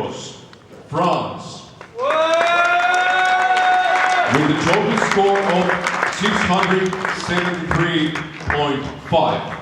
euros, France. With a total score of 673.5.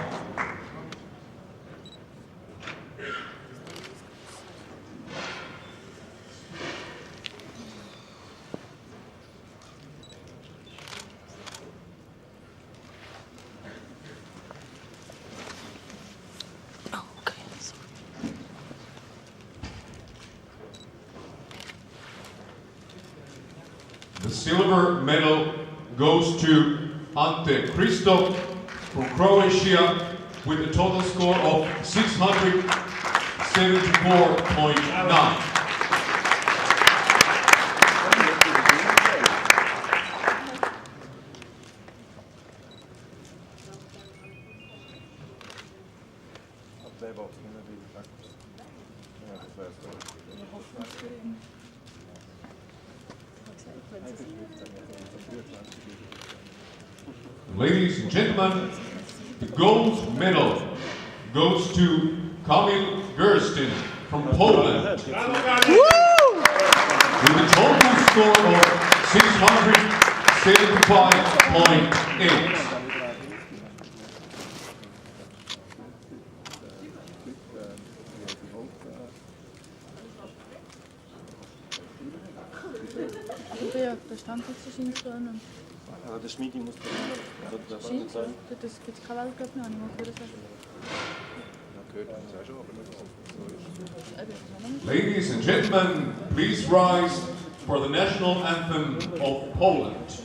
The silver medal goes to Ante Krišto from Croatia with a total score of 674.9. Ladies and gentlemen, the gold medal goes to Kamil Gerstin from Poland with a total score of 675.8. Ja, da stand jetzt wahrscheinlich drin. Aber das Schmiedi muss da Schien? Das gibt es keine Welt, glaube ich, nicht mehr. Ladies and gentlemen, please rise for the national anthem of Poland.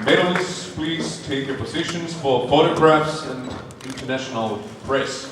Medalists, please take your positions for photographs and international press.